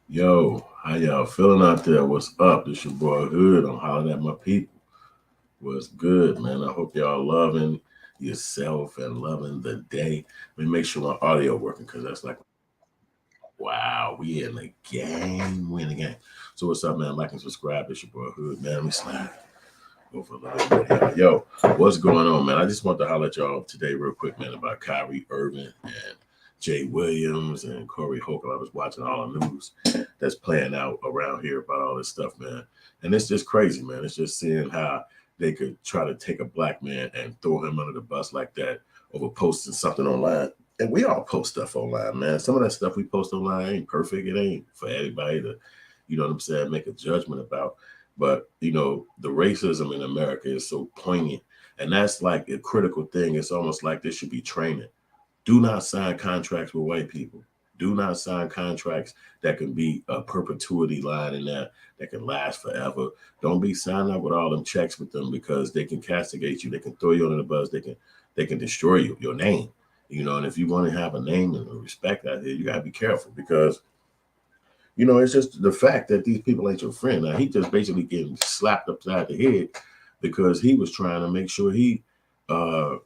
Yo, how y'all feeling out there? What's up? This your boy Hood. I'm hollering at my people. What's good, man? I hope y'all loving yourself and loving the day. Let me make sure my audio working because that's like, wow, we in the game. We in the game. So what's up, man? Like and subscribe. It's your boy Hood, man. Let me slide over a little bit here. Yo, what's going on, man? I just want to holler at y'all today real quick, man, about Kyrie Irving and Jay Williams and Corey Holcomb. I was watching all the news that's playing out around here about all this stuff, man. And it's just crazy, man. It's just seeing how they could try to take a black man and throw him under the bus like that over posting something online. And we all post stuff online, man. Some of that stuff we post online ain't perfect. It ain't for everybody to, you know what I'm saying, make a judgment about. But, the racism in America is so poignant. And that's like a critical thing. It's almost like this should be training. Do not sign contracts with white people. Do not sign contracts that can be a perpetuity line in that can last forever. Don't be signing up with all them checks with them because they can castigate you. They can throw you under the bus. They can destroy you, your name. And if you want to have a name and respect out here, you gotta be careful because it's just the fact that these people ain't your friend. Now he just basically getting slapped upside the head because he was trying to make sure he uh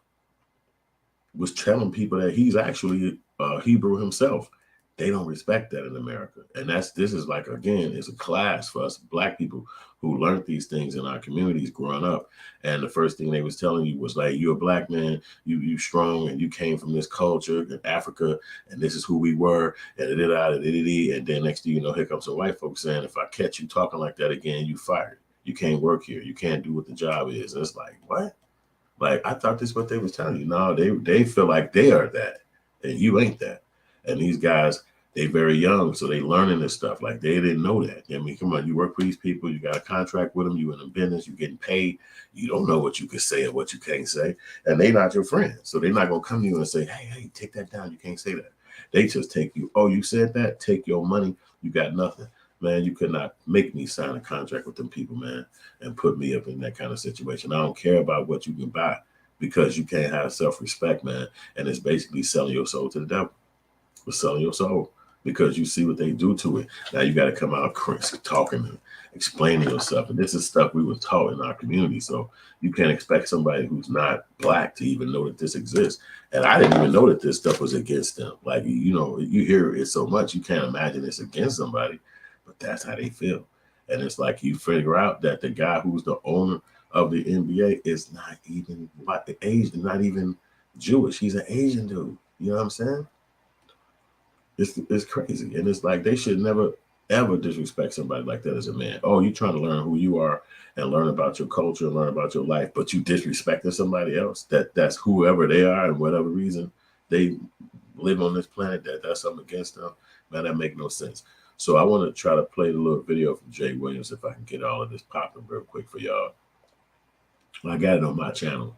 was telling people that he's actually Hebrew himself. They don't respect that in America, and this is like again, it's a class for us black people who learned these things in our communities growing up. And the first thing they was telling you was like, "You're a black man, you strong, and you came from this culture in Africa, and this is who we were." And then next thing you know, here comes some white folks saying, "If I catch you talking like that again, you fired. You can't work here. You can't do what the job is." And it's like, what? Like I thought this is what they was telling you. No, they feel like they are that, and you ain't that. And these guys, they very young, so they learning this stuff. Like they didn't know that. I mean, come on, you work for these people, you got a contract with them, you in the business, you getting paid. You don't know what you can say or what you can't say, and they not your friend, so they're not gonna come to you and say, hey, take that down. You can't say that. They just take you. Oh, you said that? Take your money. You got nothing. Man, you could not make me sign a contract with them people, man, and put me up in that kind of situation. I don't care about what you can buy because you can't have self respect, man. And it's basically selling your soul to the devil. It's selling your soul because you see what they do to it. Now you got to come out talking and explaining yourself. And this is stuff we were taught in our community. So you can't expect somebody who's not black to even know that this exists. And I didn't even know that this stuff was against them. Like, you hear it so much, you can't imagine it's against somebody, but that's how they feel. And it's like you figure out that the guy who's the owner of the NBA is not even Asian, not even Jewish. He's an Asian dude. You know what I'm saying? It's crazy, and it's like they should never ever disrespect somebody like that as a man. Oh, you trying to learn who you are and learn about your culture and learn about your life, but you disrespecting somebody else. That's whoever they are and whatever reason they live on this planet. That's something against them. Man, that make no sense. So I want to try to play the little video from Jay Williams if I can get all of this popping real quick for y'all. I got it on my channel.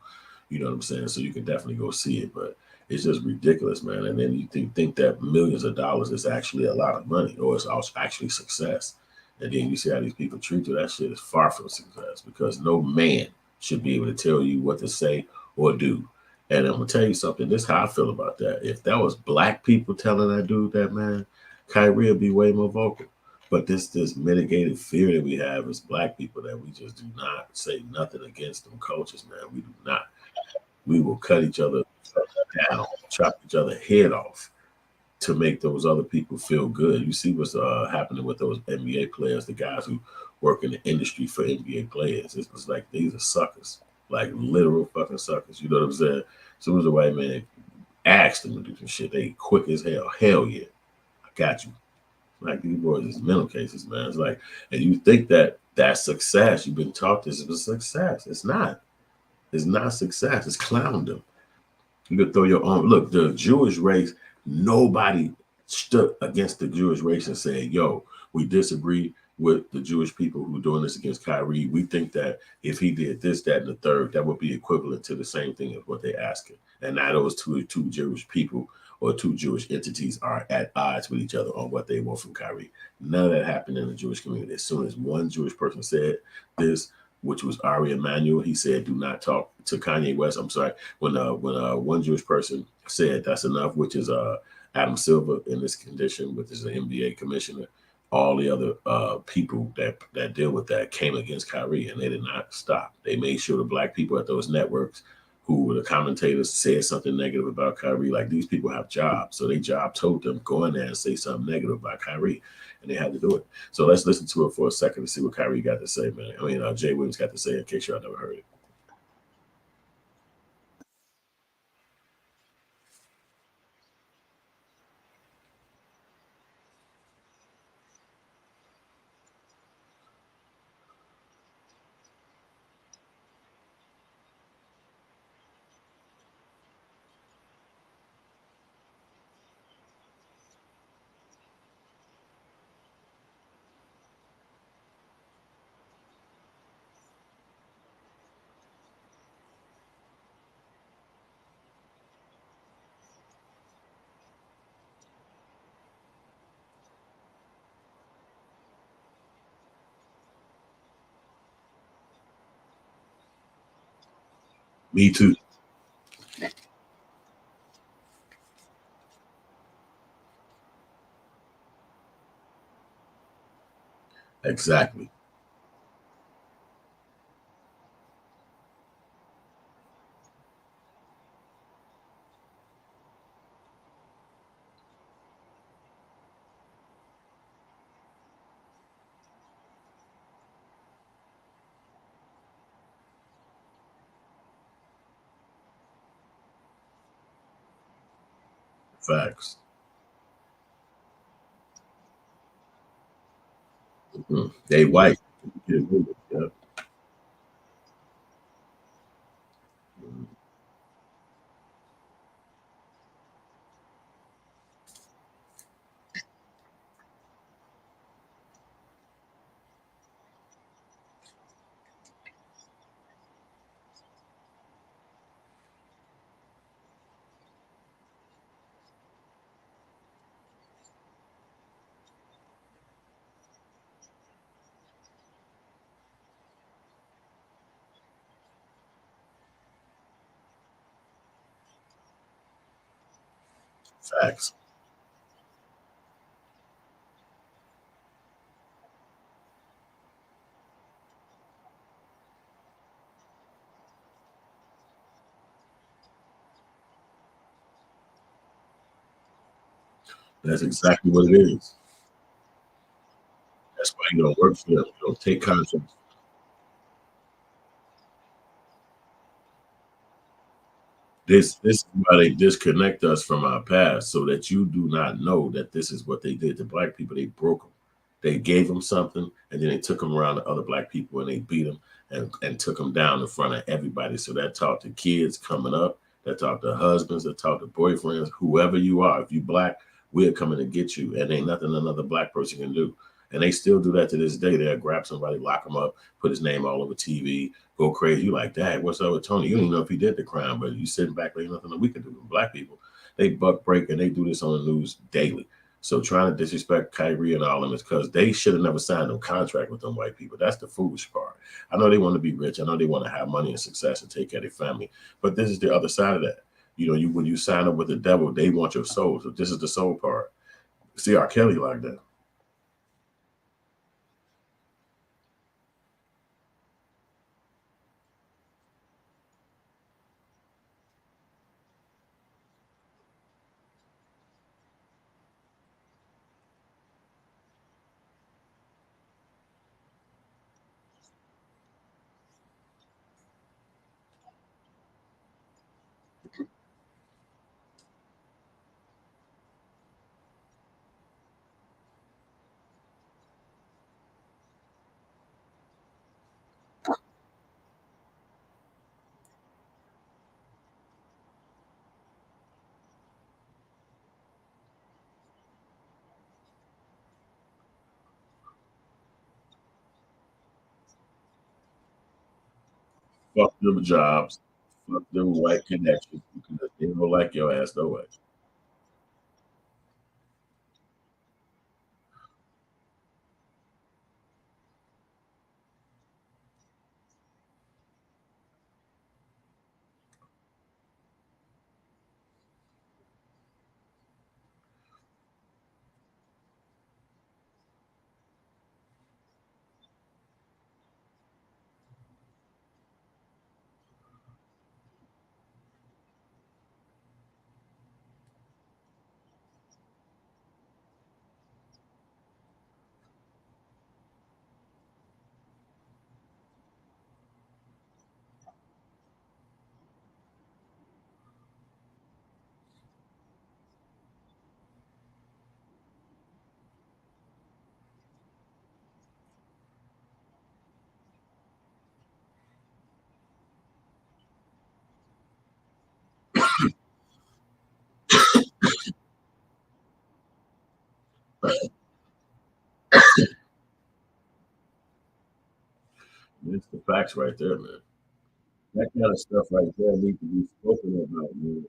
You know what I'm saying? So you can definitely go see it. But it's just ridiculous, man. And then you think that millions of dollars is actually a lot of money or it's also actually success. And then you see how these people treat you. That shit is far from success because no man should be able to tell you what to say or do. And I'm gonna tell you something. This is how I feel about that. If that was black people telling that dude that, man, Kyrie would be way more vocal. But this mitigated fear that we have as black people that we just do not say nothing against them cultures, man. We do not. We will cut each other down, chop each other head off to make those other people feel good. You see what's happening with those NBA players, the guys who work in the industry for NBA players. It's like these are suckers, like literal fucking suckers. You know what I'm saying? As soon as a white man asked them to do some shit, they quick as hell. Hell yeah, I got you. Like these boys is mental cases, man. It's like, and you think that that's success. You've been taught this is a success. It's not. It's not success. It's clowndom. You could throw your own. Look, the Jewish race, nobody stood against the Jewish race and said, yo, we disagree with the Jewish people who are doing this against Kyrie. We think that if he did this, that, and the third, that would be equivalent to the same thing as what they're asking. And now those two Jewish people or two Jewish entities are at odds with each other on what they want from Kyrie. None of that happened in the Jewish community. As soon as one Jewish person said this, which was Ari Emanuel, he said, "Do not talk to Kanye West." I'm sorry, when one Jewish person said that's enough, which is Adam Silver in this condition, which is an NBA commissioner. All the other people that deal with that came against Kyrie, and they did not stop. They made sure the black people at those networks who were the commentators said something negative about Kyrie. Like, these people have jobs, so their job told them go in there and say something negative about Kyrie, and they had to do it. So let's listen to it for a second to see what Kyrie got to say, man. I mean, Jay Williams got to say, in case y'all never heard it. Me too. Exactly. Facts. They white. Yeah. Facts. That's exactly what it is. That's why you don't work for them. You don't take contracts. This is why they disconnect us from our past, so that you do not know that this is what they did to black people. They broke them. They gave them something, and then they took them around to other black people and they beat them and took them down in front of everybody. So that taught the kids coming up, that taught the husbands, that taught the boyfriends, whoever you are. If you black, we're coming to get you, and ain't nothing another black person can do. And they still do that to this day. They'll grab somebody, lock them up, put his name all over TV, go crazy. You like, Dad, what's up with Tony? You don't even know if he did the crime, but you sitting back like nothing that we can do. Black people, they buck break and they do this on the news daily. So trying to disrespect Kyrie and all them is because they should have never signed no contract with them white people. That's the foolish part. I know they want to be rich. I know they want to have money and success and take care of their family. But this is the other side of that. You know, you when you sign up with the devil, they want your soul. So this is the soul part. See R. Kelly like that. Fuck them jobs. Fuck them white connections because they don't like your ass no way. It's the facts right there, man. That kind of stuff right there needs to be spoken about, man.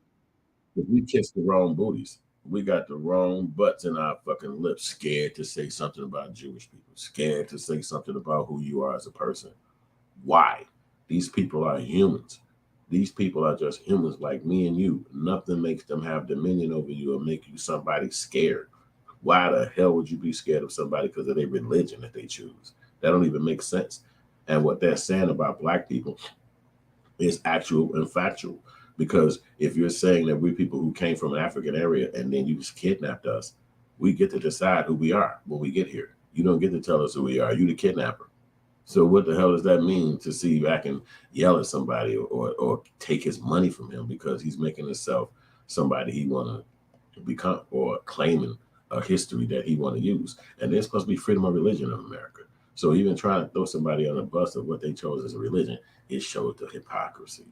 Because we kiss the wrong booties. We got the wrong butts in our fucking lips, scared to say something about Jewish people, scared to say something about who you are as a person. Why? These people are humans. These people are just humans like me and you. Nothing makes them have dominion over you or make you somebody scared. Why the hell would you be scared of somebody because of their religion that they choose? That don't even make sense. And what they're saying about black people is actual and factual. Because if you're saying that we're people who came from an African area and then you just kidnapped us, we get to decide who we are when we get here. You don't get to tell us who we are. You the kidnapper. So what the hell does that mean to see you back and yell at somebody or take his money from him because he's making himself somebody he want to become or claiming a history that he want to use? And there's supposed to be freedom of religion in America. So even trying to throw somebody on the bus of what they chose as a religion, it showed the hypocrisy.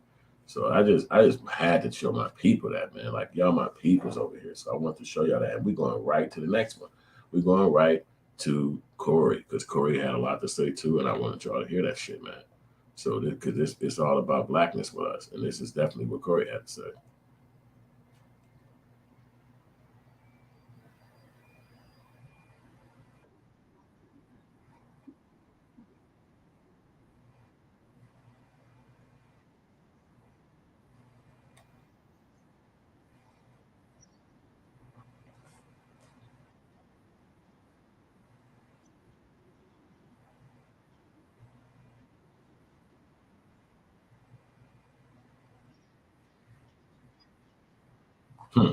So I just had to show my people that, man. Like, y'all my peoples over here. So I want to show y'all that. And we're going right to the next one. We're going right to Corey because Corey had a lot to say too, and I wanted y'all to hear that shit, man. So because this it's all about blackness with us, and this is definitely what Corey had to say. Hmm.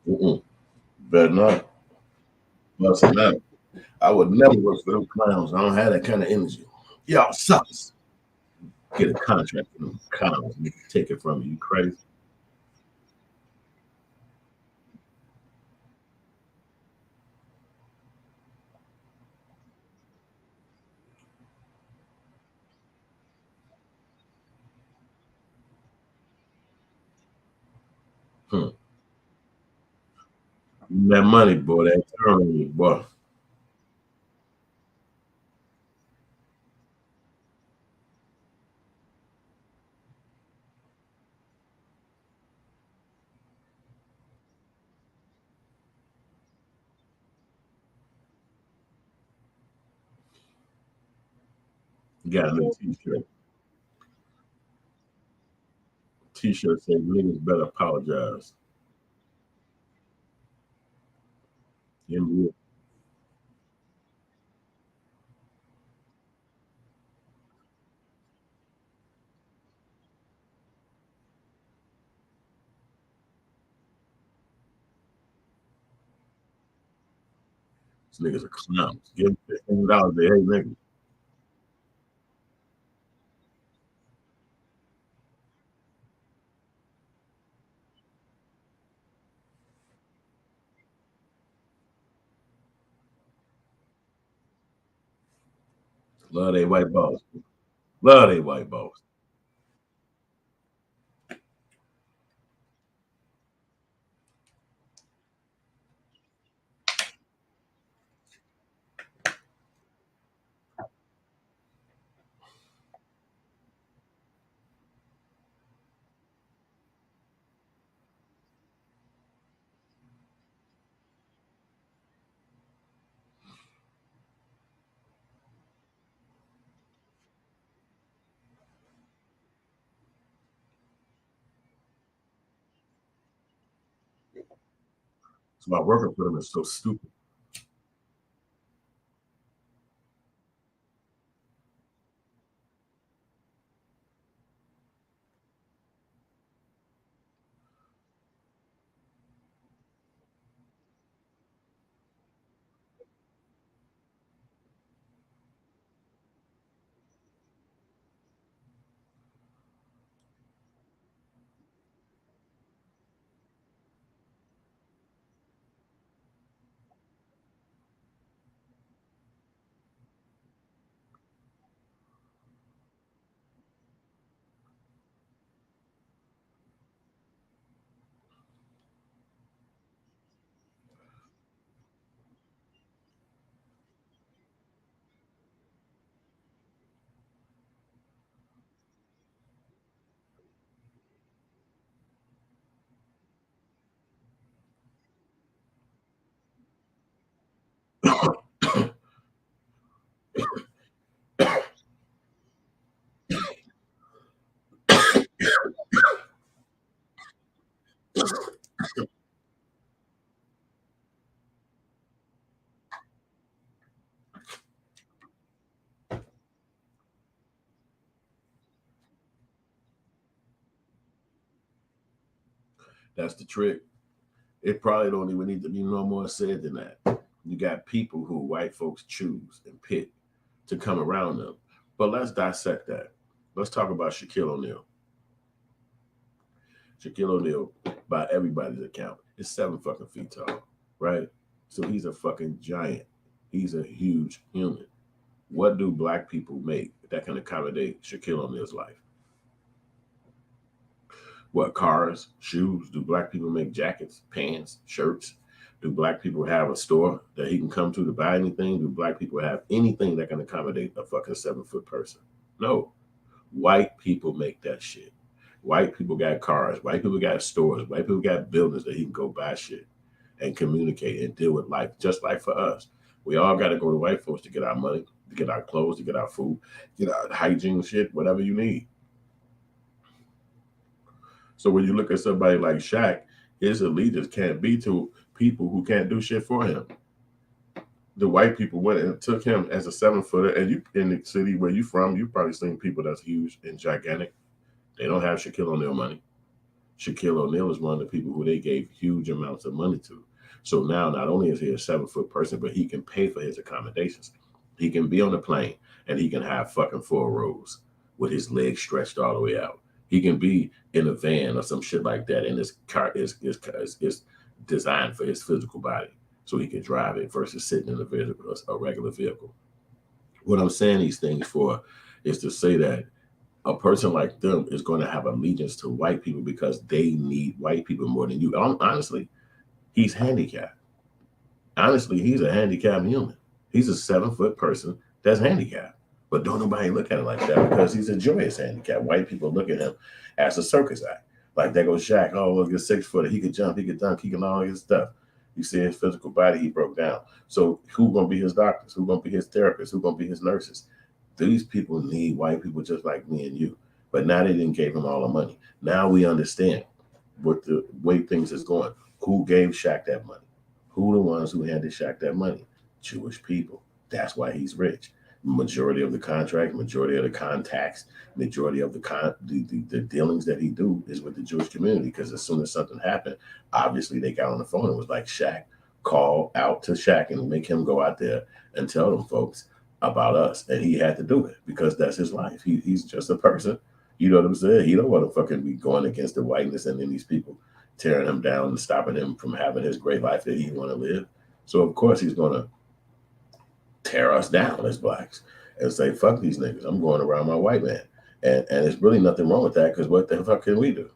Mm-mm. Better not. Listen, man, I would never work for them clowns. I don't have that kind of energy. Y'all suckers. Get a contract for them clowns. And they can take it from you. You crazy? Hmm. That money, boy, that turn on you, boy. You got a new t-shirt. T-shirt say niggas better apologize. NBA. These niggas are clowns. Give them $15. They hate niggas. Love they white balls. Love they white balls. So my working for them is so stupid. That's the trick. It probably don't even need to be no more said than that. You got people who white folks choose and pick to come around them. But let's dissect that. Let's talk about Shaquille O'Neal. Shaquille O'Neal, by everybody's account, is 7 fucking feet tall, right? So he's a fucking giant. He's a huge human. What do black people make that can accommodate Shaquille O'Neal's life? What, cars, shoes? Do black people make jackets, pants, shirts? Do black people have a store that he can come to buy anything? Do black people have anything that can accommodate a fucking 7 foot person? No. White people make that shit. White people got cars. White people got stores. White people got buildings that he can go buy shit and communicate and deal with life, just like for us. We all got to go to white folks to get our money, to get our clothes, to get our food, get our hygiene shit, whatever you need. So when you look at somebody like Shaq, his allegiance can't be to people who can't do shit for him. The white people went and took him as a 7 footer, and you in the city where you from, you've probably seen people that's huge and gigantic. They don't have Shaquille O'Neal money. Shaquille O'Neal is one of the people who they gave huge amounts of money to. So now not only is he a 7 foot person, but he can pay for his accommodations. He can be on the plane and he can have fucking 4 rows with his legs stretched all the way out. He can be in a van or some shit like that, and his car is designed for his physical body, so he can drive it versus sitting in a regular vehicle. What I'm saying these things for is to say that a person like them is going to have allegiance to white people because they need white people more than you. Honestly, he's handicapped. Honestly, he's a handicapped human. He's a 7 foot person that's handicapped. But don't nobody look at it like that because he's a joyous handicap. White people look at him as a circus act. Like, there goes Shaq. Oh, look, a 6 footer. He could jump, he could dunk, he can all his stuff. You see his physical body, he broke down. So who gonna be his doctors? Who gonna be his therapists? Who gonna be his nurses? These people need white people just like me and you. But now they didn't give him all the money. Now we understand what the way things is going. Who gave Shaq that money? Who the ones who handed Shaq that money? Jewish people. That's why he's rich. Majority of the contract, majority of the contacts, majority of the dealings that he do is with the Jewish community. Because as soon as something happened, obviously they got on the phone and was like, Shaq, call out to Shaq and make him go out there and tell them folks about us. And he had to do it because that's his life. He's just a person. You know what I'm saying? He don't want to fucking be going against the whiteness and then these people tearing him down and stopping him from having his great life that he want to live. So of course he's going to tear us down as blacks and say, fuck these niggas. I'm going around my white man. And it's really nothing wrong with that because what the fuck can we do?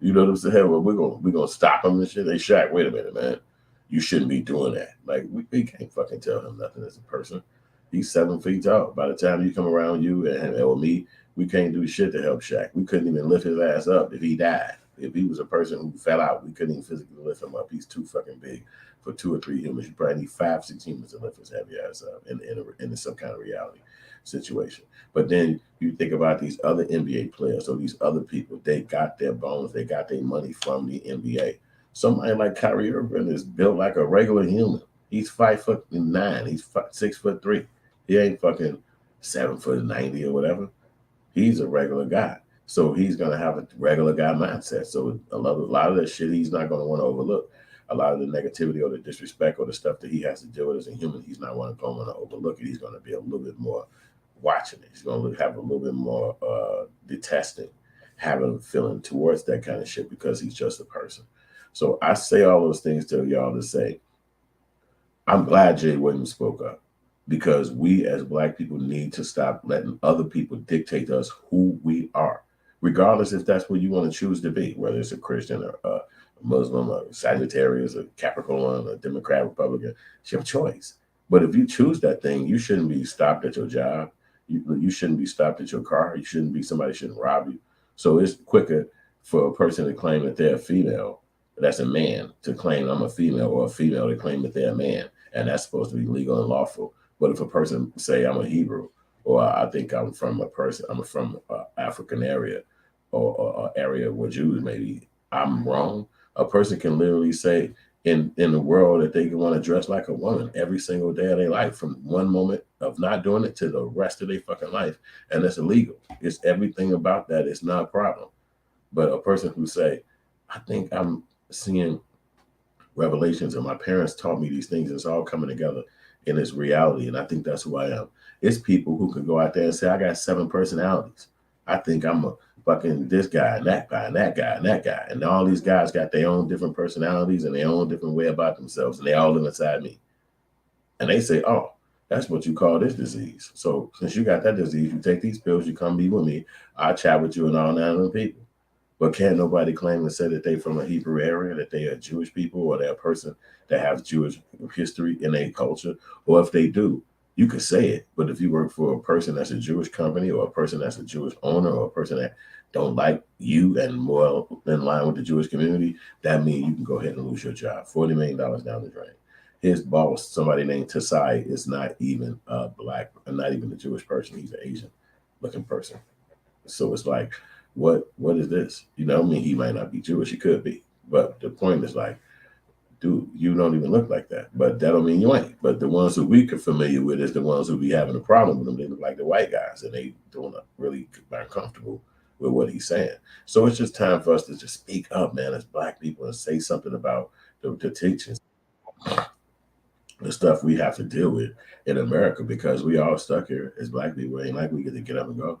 You know what I'm saying? Well, we're gonna stop him and shit. They Shaq, wait a minute, man. You shouldn't be doing that. Like, we can't fucking tell him nothing as a person. He's 7 feet tall. By the time you come around you and or me, we can't do shit to help Shaq. We couldn't even lift his ass up if he died. If he was a person who fell out, we couldn't even physically lift him up. He's too fucking big for 2 or 3 humans. You probably need 5, 6 humans to lift his heavy ass up in some kind of reality situation. But then you think about these other NBA players or these other people, they got their bones, they got their money from the NBA. Somebody like Kyrie Irving is built like a regular human. He's 5'9". He's 6'3". He ain't fucking 7'90" or whatever. He's a regular guy. So he's gonna have a regular guy mindset. So a lot of that shit he's not gonna want to overlook. A lot of the negativity or the disrespect or the stuff that he has to deal with as a human, he's not going to overlook it. He's going to be a little bit more watching it. He's going to have a little bit more detesting, having a feeling towards that kind of shit because he's just a person. So I say all those things to y'all to say, I'm glad Jay Williams spoke up because we as black people need to stop letting other people dictate to us who we are, regardless if that's what you want to choose to be, whether it's a Christian or a Muslim, a Sagittarius, a Capricorn, a Democrat, Republican. It's your choice. But if you choose that thing, you shouldn't be stopped at your job. You shouldn't be stopped at your car. Somebody shouldn't rob you. So it's quicker for a person to claim that they're a female, that's a man, to claim I'm a female, or a female to claim that they're a man. and that's supposed to be legal and lawful. But if a person say I'm a Hebrew, or I think I'm from African area, or area where Jews maybe, I'm wrong. A person can literally say in the world that they want to dress like a woman every single day of their life, from one moment of not doing it to the rest of their fucking life, and it's illegal. It's everything about that. It's not a problem. But a person who say, I think I'm seeing revelations, and my parents taught me these things, and it's all coming together in its reality, and I think that's who I am. It's people who can go out there and say, I got 7 personalities. I think I'm a fucking this guy and that guy and that guy and that guy. And all these guys got their own different personalities and their own different way about themselves, and they all live inside me. And they say, oh, that's what you call this disease. So since you got that disease, you take these pills, you come be with me, I chat with you and all 9 other people. But can't nobody claim to say that they from a Hebrew area, that they are Jewish people, or they're a person that has Jewish history in their culture. Or if they do, you could say it. But if you work for a person that's a Jewish company, or a person that's a Jewish owner, or a person that don't like you and more in line with the Jewish community, that means you can go ahead and lose your job. $40 million down the drain. His boss, somebody named Tasai, is not even a black, not even a Jewish person. He's an Asian looking person. So it's like, what is this? You know, I mean, he might not be Jewish, he could be. But the point is like, dude, you don't even look like that. But that don't mean you ain't. But the ones who we are familiar with is the ones who be having a problem with them. They look like the white guys, and they don't really uncomfortable with what he's saying. So it's just time for us to just speak up, man, as black people, and say something about the teachings, the stuff we have to deal with in America, because we all stuck here as black people. It ain't like we get to get up and go.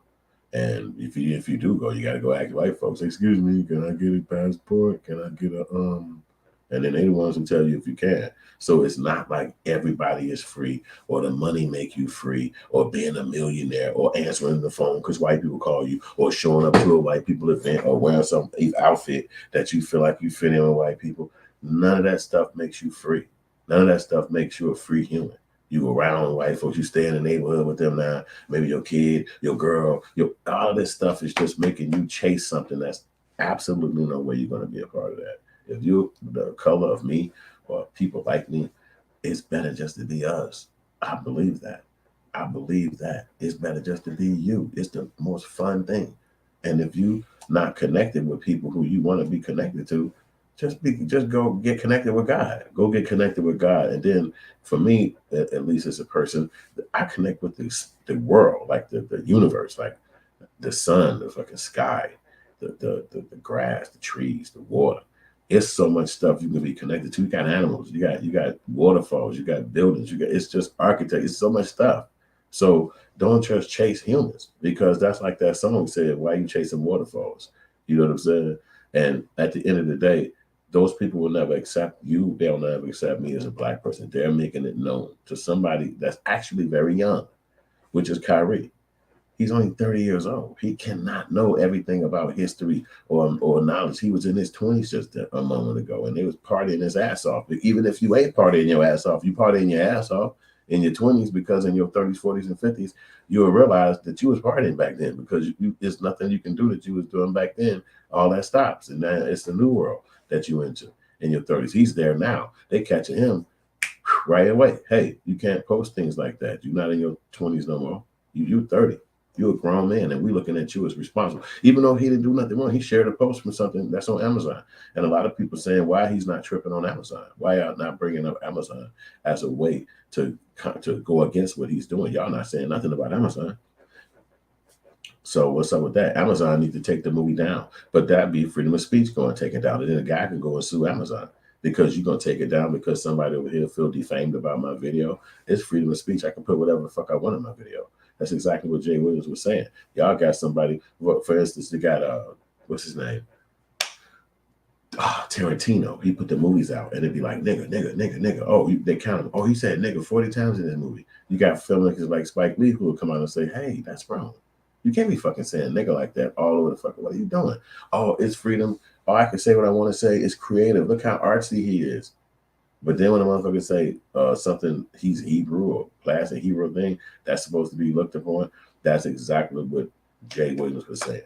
And if you do go, you got to go ask white folks, excuse me, can I get a passport? Can I get a and then they're the ones who tell you if you can. So it's not like everybody is free, or the money make you free, or being a millionaire, or answering the phone because white people call you, or showing up to a white people event, or wearing some outfit that you feel like you fit in with white people. None of that stuff makes you free. None of that stuff makes you a free human. You around white folks, you stay in the neighborhood with them now, maybe your kid, your girl, all of this stuff is just making you chase something that's absolutely no way you're going to be a part of that. If you're the color of me, or people like me, it's better just to be us. I believe that. I believe that. It's better just to be you. It's the most fun thing. And if you not connected with people who you want to be connected to, just go get connected with God. Go get connected with God. And then for me, at least as a person, I connect with the world, like the universe, like the sun, the fucking sky, the grass, the trees, the water. It's so much stuff you can be connected to. You got animals, you got waterfalls, you got buildings, it's just architecture. It's so much stuff. So don't just chase humans, because that's like that song said, why are you chasing waterfalls? You know what I'm saying? And at the end of the day, those people will never accept you. They'll never accept me as a black person. They're making it known to somebody that's actually very young, which is Kyrie. He's only 30 years old. He cannot know everything about history or knowledge. He was in his 20s just a moment ago, and they was partying his ass off. But even if you ain't partying your ass off, you partying your ass off in your 20s, because in your 30s, 40s, and 50s, you will realize that you was partying back then, because there's nothing you can do that you was doing back then. All that stops, and now it's the new world that you into in your 30s. He's there now. They catching him right away. Hey, you can't post things like that. You're not in your 20s no more. You're 30. You're a grown man, and we're looking at you as responsible. Even though he didn't do nothing wrong, he shared a post from something that's on Amazon. And a lot of people saying why he's not tripping on Amazon. Why y'all not bringing up Amazon as a way to go against what he's doing? Y'all not saying nothing about Amazon. So what's up with that? Amazon need to take the movie down. But that'd be freedom of speech going to take it down. And then a guy can go and sue Amazon because you're going to take it down because somebody over here feel defamed about my video. It's freedom of speech. I can put whatever the fuck I want in my video. That's exactly what Jay Williams was saying. Y'all got somebody, for instance, they got, what's his name? Tarantino. He put the movies out, and it'd be like, nigga, nigga, nigga, nigga. Oh, they count him. Oh, he said nigga 40 times in this movie. You got filmmakers like Spike Lee who will come out and say, hey, that's wrong. You can't be fucking saying nigga like that all over the fucking. What are you doing? Oh, it's freedom. Oh, I can say what I want to say. It's creative. Look how artsy he is. But then when a motherfucker say something, he's Hebrew or class and Hebrew thing, that's supposed to be looked upon. That's exactly what Jay Williams was saying.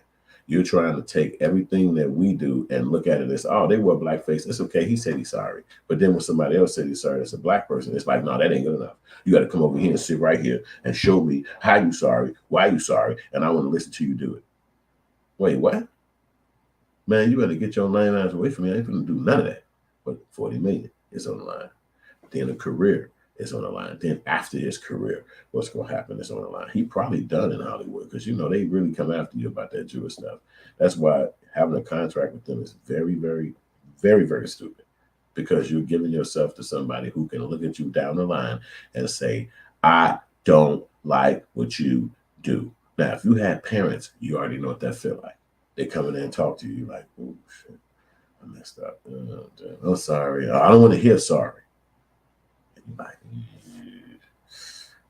You're trying to take everything that we do and look at it as, oh, they wore blackface. It's okay. He said he's sorry. But then when somebody else said he's sorry, it's a black person. It's like, no, that ain't good enough. You got to come over here and sit right here and show me how you sorry, why you sorry, and I want to listen to you do it. Wait, what? Man, you better get your 9 hours away from me. I ain't gonna do none of that. But 40 million is on the line. Then a career is on the line. Then after his career, what's going to happen is on the line. He probably done in Hollywood because, you know, they really come after you about that Jewish stuff. That's why having a contract with them is very, very, very, very stupid, because you're giving yourself to somebody who can look at you down the line and say, I don't like what you do. Now, if you had parents, you already know what that feel like. They come in there and talk to you. You're like, oh, shit, I messed up. I'm sorry. I don't want to hear sorry. Like,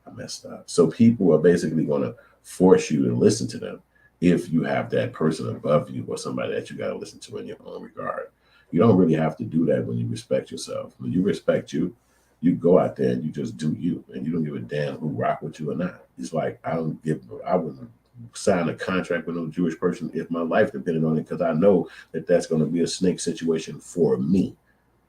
I messed up. So people are basically going to force you to listen to them if you have that person above you or somebody that you got to listen to in your own regard. You don't really have to do that when you respect yourself. When you respect you, you go out there and you just do you, and you don't give a damn who rock with you or not. It's like I wouldn't sign a contract with no Jewish person if my life depended on it, because I know that that's going to be a snake situation for me.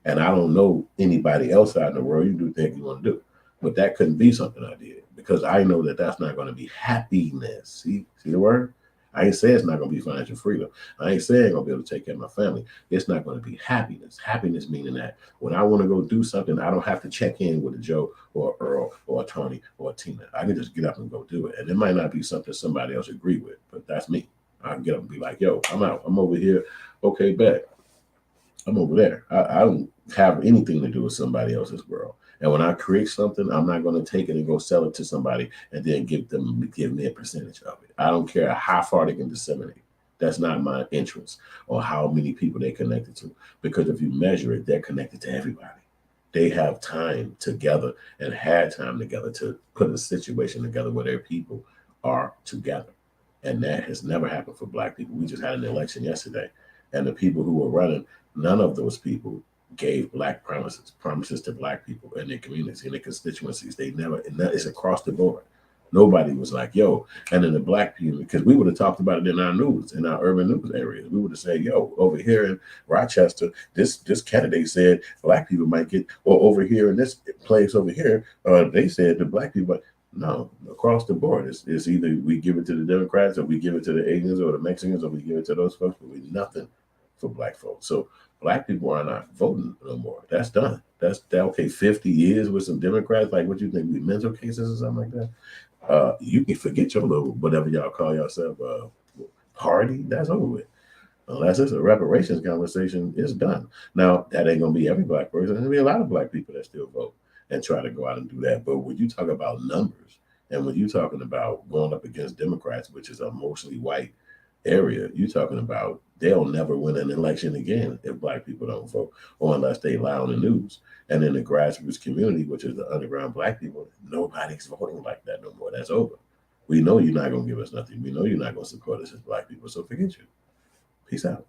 And I don't know anybody else out in the world. You do think you want to do, but that couldn't be something I did, because I know that that's not going to be happiness. See the word? I ain't saying it's not going to be financial freedom. I ain't saying I'm going to be able to take care of my family. It's not going to be happiness. Happiness meaning that when I want to go do something, I don't have to check in with a Joe or Earl or a Tony or a Tina. I can just get up and go do it. And it might not be something somebody else agree with, but that's me. I can get up and be like, yo, I'm out. I'm over here. Okay, bet. I'm over there. I don't have anything to do with somebody else's world. And when I create something, I'm not going to take it and go sell it to somebody and then give me a percentage of it. I don't care how far they can disseminate. That's not my interest, or how many people they connected to. Because if you measure it, they're connected to everybody. They have time together and had time together to put a situation together where their people are together. And that has never happened for Black people. We just had an election yesterday, and the people who were running, none of those people gave Black promises to Black people in their communities, in their constituencies. They never, and that is across the board. Nobody was like, yo, and in the Black community, because we would have talked about it in our news, in our urban news areas. We would have said, yo, over here in Rochester, this candidate said Black people might get, or over here in this place over here, they said the Black people. No, across the board, it's either we give it to the Democrats, or we give it to the Asians or the Mexicans, or we give it to those folks, but we nothing for Black folks. So Black people are not voting no more. That's done. That's that. Okay, 50 years with some Democrats. Like, what you think, we mental cases or something like that? You can forget your little whatever y'all call yourself party. That's over with. Unless it's a reparations conversation, it's done. Now, that ain't gonna be every Black person. There'll be a lot of Black people that still vote and try to go out and do that. But when you talk about numbers, and when you're talking about going up against Democrats, which is a mostly white area, you're talking about they'll never win an election again if Black people don't vote, or unless they lie on the news. And in the grassroots community, which is the underground Black people, nobody's voting like that no more. That's over. We know you're not going to give us nothing. We know you're not going to support us as Black people. So forget you. Peace out.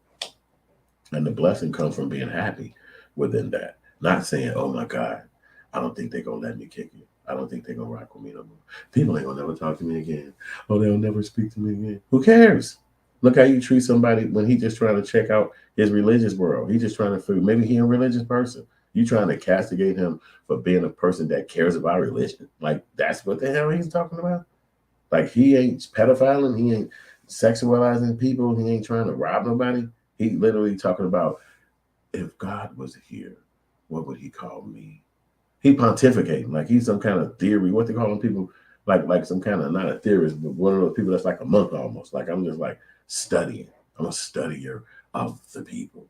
And the blessing comes from being happy within that. Not saying, oh my God, I don't think they're going to let me kick you. I don't think they're going to rock with me no more. People ain't going to never talk to me again. Oh, they'll never speak to me again. Who cares? Look how you treat somebody when he's just trying to check out his religious world. He's just trying to figure, maybe he's a religious person. You trying to castigate him for being a person that cares about religion? Like, that's what the hell he's talking about? Like, he ain't pedophiling, he ain't sexualizing people, he ain't trying to rob nobody. He literally talking about, if God was here, what would he call me? He pontificating like he's some kind of theory. What they calling people, like some kind of, not a theorist, but one of those people that's like a monk almost. Like, I'm just like studying. I'm a studier of the people.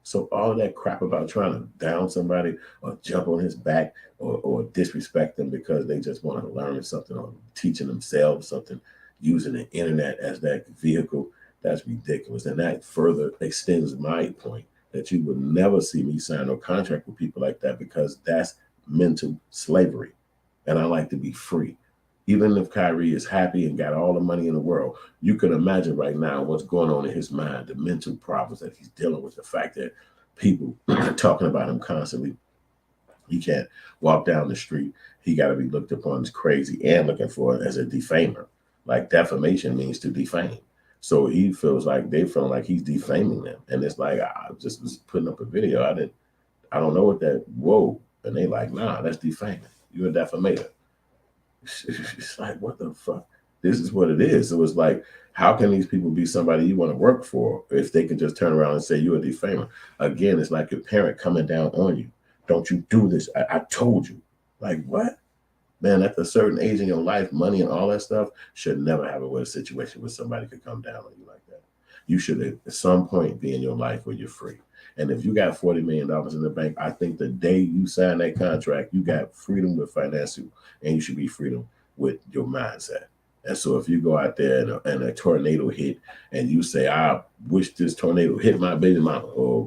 So all that crap about trying to down somebody or jump on his back or disrespect them because they just want to learn something or teaching themselves something, using the internet as that vehicle, that's ridiculous. And that further extends my point that you would never see me sign no contract with people like that, because that's mental slavery. And I like to be free. Even if Kyrie is happy and got all the money in the world, you can imagine right now what's going on in his mind, the mental problems that he's dealing with, the fact that people are talking about him constantly. He can't walk down the street. He got to be looked upon as crazy and looking for it as a defamer. Like, defamation means to defame. So he feels like they feel like he's defaming them. And it's like, I just was putting up a video. I don't know what that, whoa. And they like, nah, that's defaming. You're a defamator. It's like, what the fuck? This is what it is. So it's like, how can these people be somebody you want to work for if they can just turn around and say you're a defamer? Again, it's like your parent coming down on you. Don't you do this. I told you. Like, what? Man, at a certain age in your life, money and all that stuff should never have a situation where somebody could come down on you like that. You should at some point be in your life where you're free. And if you got $40 million in the bank, I think the day you sign that contract, you got freedom with financial, and you should be freedom with your mindset. And so if you go out there and a tornado hit and you say, I wish this tornado hit my baby mama, or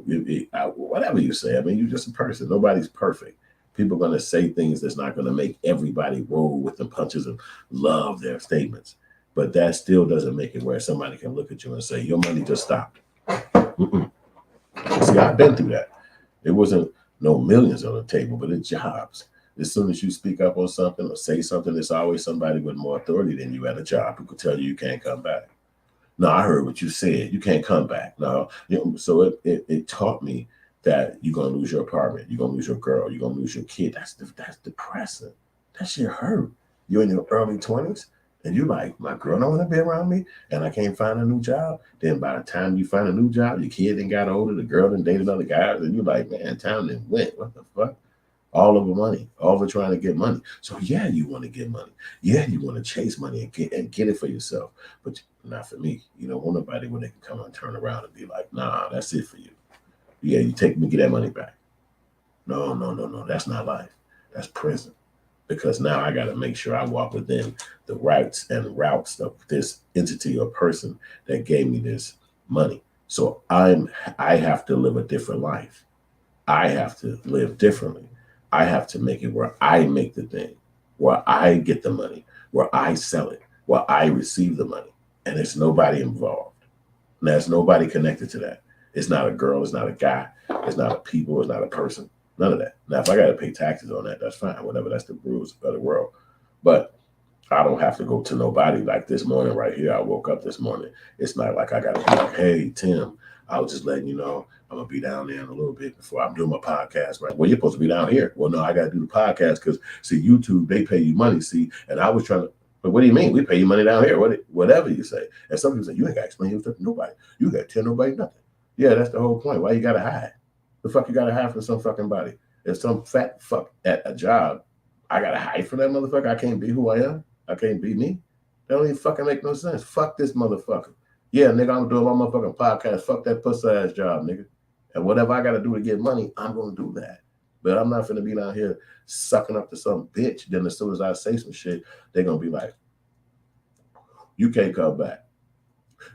whatever you say, I mean, you're just a person. Nobody's perfect. People are going to say things that's not going to make everybody roll with the punches and love their statements. But that still doesn't make it where somebody can look at you and say, your money just stopped. Mm-mm. See, I've been through that. It wasn't no millions on the table, but it's jobs. As soon as you speak up on something or say something, there's always somebody with more authority than you at a job who could tell you can't come back. No, I heard what you said. You can't come back. No, so it taught me that you're gonna lose your apartment, you're gonna lose your girl, you're gonna lose your kid. That's depressing. That shit hurt. You're in your early 20s and you like, my girl don't want to be around me and I can't find a new job. Then by the time you find a new job, your kid then got older, the girl then dated other guys, and you're like, man, time then went. What the fuck? All over money, all over trying to get money. So yeah, you want to get money. Yeah, you want to chase money and get it for yourself. But not for me. You don't want nobody when they can come and turn around and be like, nah, that's it for you. Yeah, you take me, get that money back. No. That's not life. That's prison. Because now I got to make sure I walk within the rights and routes of this entity or person that gave me this money. So I have to live a different life. I have to live differently. I have to make it where I make the thing, where I get the money, where I sell it, where I receive the money. And there's nobody involved. And there's nobody connected to that. It's not a girl, it's not a guy, it's not a people, it's not a person. None of that. Now, if I got to pay taxes on that, that's fine. Whatever, that's the rules of the world. But I don't have to go to nobody like this morning right here. I woke up this morning. It's not like I got to be like, hey, Tim, I was just letting you know I'm going to be down there in a little bit before I'm doing my podcast, right? Well, you're supposed to be down here. Well, no, I got to do the podcast because, see, YouTube, they pay you money, see? And I was trying to, but what do you mean? We pay you money down here, whatever you say. And some people say, you ain't got to explain your stuff to nobody. You got to tell nobody nothing. Yeah, that's the whole point. Why you got to hide? The fuck you got to hide from some fucking body? If some fat fuck at a job, I got to hide from that motherfucker. I can't be who I am. I can't be me. That don't even fucking make no sense. Fuck this motherfucker. Yeah, nigga, I'm doing my motherfucking podcast. Fuck that pussy ass job, nigga. And whatever I got to do to get money, I'm going to do that. But I'm not going to be down here sucking up to some bitch. Then as soon as I say some shit, they're going to be like, you can't come back.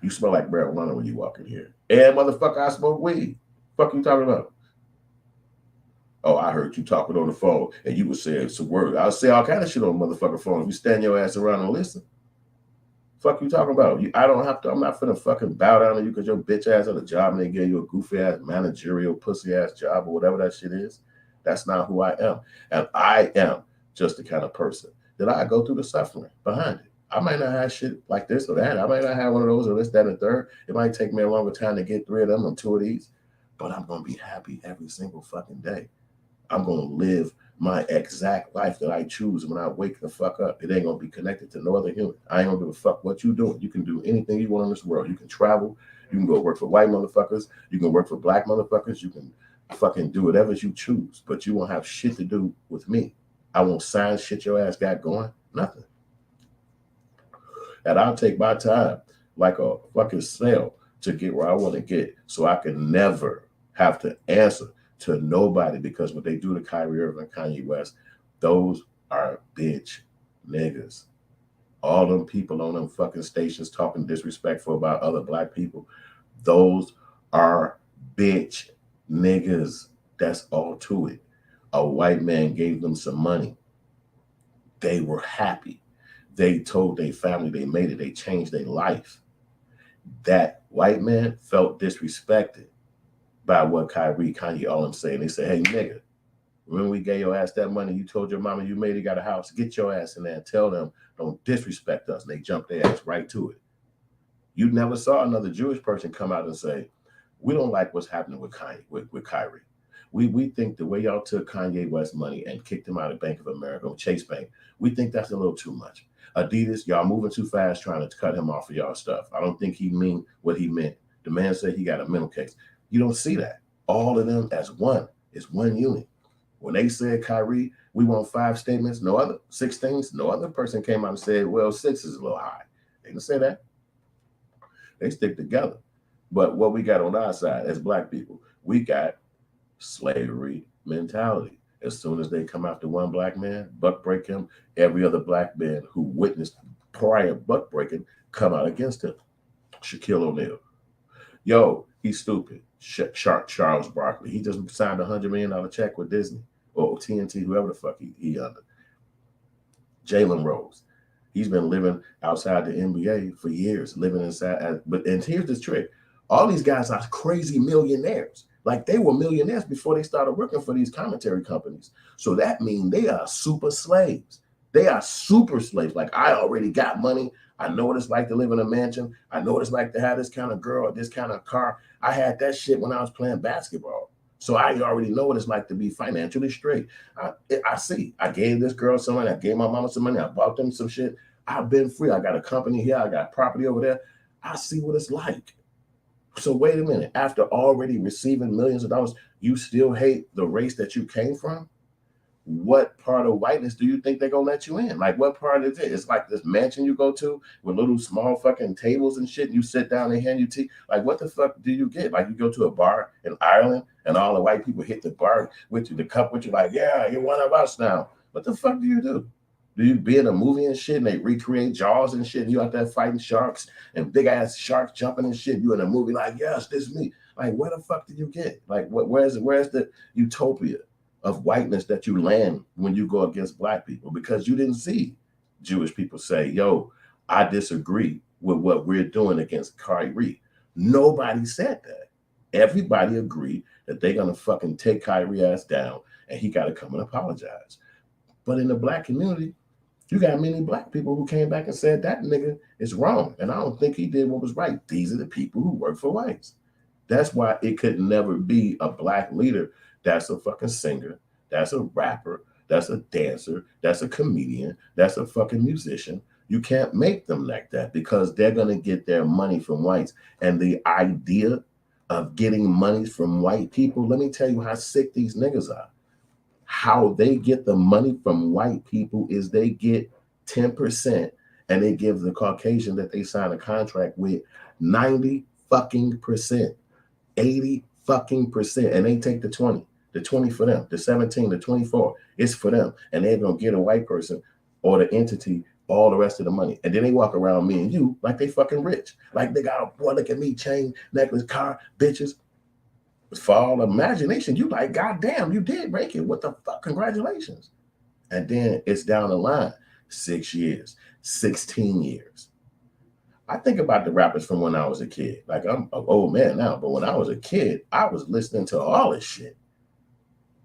You smell like marijuana when you walk in here. And motherfucker, I smoke weed. Fuck you talking about? Oh, I heard you talking on the phone and you was saying some words. I'll say all kind of shit on the motherfucking phone. If you stand your ass around and listen. Fuck you talking about? I'm not finna fucking bow down to you because your bitch ass at a job and they give you a goofy ass managerial pussy ass job or whatever that shit is. That's not who I am. And I am just the kind of person that I go through the suffering behind it. I might not have shit like this or that. I might not have one of those or this, that, and the third. It might take me a longer time to get 3 of them and 2 of these. But I'm going to be happy every single fucking day. I'm going to live my exact life that I choose when I wake the fuck up. It ain't going to be connected to no other human. I ain't going to give a fuck what you doing. You can do anything you want in this world. You can travel. You can go work for white motherfuckers. You can work for black motherfuckers. You can fucking do whatever you choose. But you won't have shit to do with me. I won't sign shit your ass got going. Nothing. And I'll take my time like a fucking snail to get where I want to get so I can never have to answer to nobody, because what they do to Kyrie Irving and Kanye West, those are bitch niggas. All them people on them fucking stations talking disrespectful about other black people, those are bitch niggas. That's all to it. A white man gave them some money. They were happy. They told their family they made it. They changed their life. That white man felt disrespected by what Kanye, all them saying. They say, hey, nigga, when we gave your ass that money, you told your mama you made it, got a house, get your ass in there and tell them, don't disrespect us. And they jumped their ass right to it. You never saw another Jewish person come out and say, we don't like what's happening with Kanye, with Kyrie. We think the way y'all took Kanye West money and kicked him out of Bank of America, Chase Bank, we think that's a little too much. Adidas, y'all moving too fast trying to cut him off of y'all stuff. I don't think he mean what he meant. The man said he got a mental case. You don't see that. All of them as one. It's one unit. When they said, Kyrie, we want 5 statements, 6 things, no other person came out and said, well, 6 is a little high. They didn't say that. They stick together. But what we got on our side as black people, we got slavery mentality. As soon as they come after one black man, buck break him, every other black man who witnessed prior buck breaking come out against him. Shaquille O'Neal. Yo, he's stupid. Charles Barkley. He just signed a $100 million check with Disney or TNT, whoever the fuck he under. Jalen Rose. He's been living outside the NBA for years, living inside. And here's the trick. All these guys are crazy millionaires. Like they were millionaires before they started working for these commentary companies. So that means they are super slaves. They are super slaves. Like I already got money. I know what it's like to live in a mansion. I know what it's like to have this kind of girl or this kind of car. I had that shit when I was playing basketball. So I already know what it's like to be financially straight. I see. I gave this girl some money. I gave my mama some money. I bought them some shit. I've been free. I got a company here. I got property over there. I see what it's like. So wait a minute. After already receiving millions of dollars, you still hate the race that you came from? What part of whiteness do you think they're gonna let you in? Like what part is it? It's like this mansion you go to with little small fucking tables and shit. And you sit down and hand you tea. Like what the fuck do you get? Like you go to a bar in Ireland and all the white people hit the bar with you, the cup with you, like, yeah, you're one of us now. What the fuck do you do? Do you be in a movie and shit and they recreate Jaws and shit and you out there fighting sharks and big ass sharks jumping and shit? You in a movie like, yes, this is me. Like where the fuck do you get? Like where's the utopia of whiteness that you land when you go against black people? Because you didn't see Jewish people say, yo, I disagree with what we're doing against Kyrie. Nobody said that. Everybody agreed that they're going to fucking take Kyrie ass down and he got to come and apologize. But in the black community, you got many black people who came back and said that nigga is wrong. And I don't think he did what was right. These are the people who work for whites. That's why it could never be a black leader that's a fucking singer, that's a rapper, that's a dancer, that's a comedian, that's a fucking musician. You can't make them like that because they're going to get their money from whites. And the idea of getting money from white people, let me tell you how sick these niggas are. How they get the money from white people is they get 10% and they give the Caucasian that they sign a contract with 90 fucking percent, 80 fucking percent, and they take the 20 for them, the 17, the 24, it's for them. And they're going to get a white person or the entity all the rest of the money. And then they walk around me and you like they fucking rich. Like they got a boy, look at me, chain, necklace, car, bitches. For all imagination, you like, goddamn, you did break it. What the fuck? Congratulations. And then it's down the line, 6 years, 16 years. I think about the rappers from when I was a kid. Like I'm an old man now, but when I was a kid, I was listening to all this shit.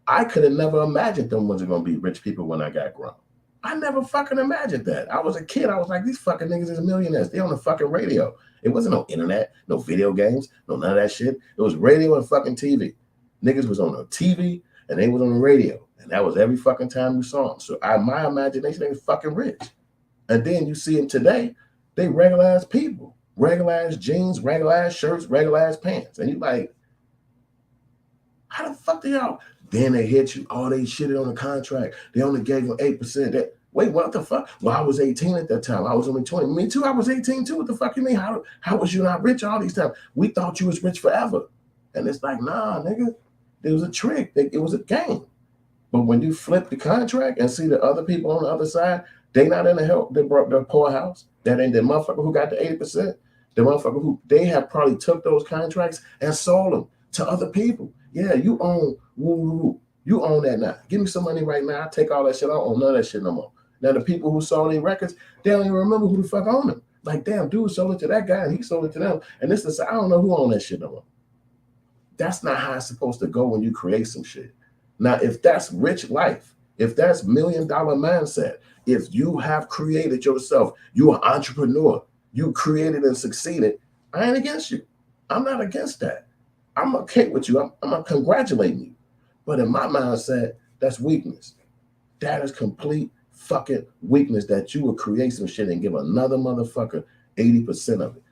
I could have never imagined them was going to be rich people when I got grown. I never fucking imagined that. I was a kid. I was like, these fucking niggas is millionaires. They on the fucking radio. It wasn't no internet, no video games, no none of that shit. It was radio and fucking TV. Niggas was on the TV and they was on the radio. And that was every fucking time you saw them. So my imagination, they was fucking rich. And then you see them today, they regular ass people. Regular ass jeans, regular ass shirts, regular ass pants. And you like, how the fuck do y'all? Then they hit you. Oh, they shitted on the contract. They only gave you 8%. Wait, what the fuck? Well, I was 18 at that time. I was only 20. Me too. I was 18 too. What the fuck you mean? How was you not rich all these times? We thought you was rich forever. And it's like, nah, nigga. It was a trick. It was a game. But when you flip the contract and see the other people on the other side, they not in the poorhouse. That ain't the motherfucker who got the 80%. The motherfucker who they have probably took those contracts and sold them to other people. Yeah, you own woo. You own that now. Give me some money right now. I take all that shit. I don't own none of that shit no more. Now the people who sold their records, they don't even remember who the fuck owned them. Like, damn, dude sold it to that guy and he sold it to them. And this is, I don't know who owned that shit no more. That's not how it's supposed to go when you create some shit. Now, if that's rich life, if that's $1 million mindset, if you have created yourself, you're an entrepreneur, you created and succeeded, I ain't against you. I'm not against that. I'm okay with you. I'm congratulating you. But in my mindset, that's weakness. That is complete fucking weakness that you would create some shit and give another motherfucker 80% of it,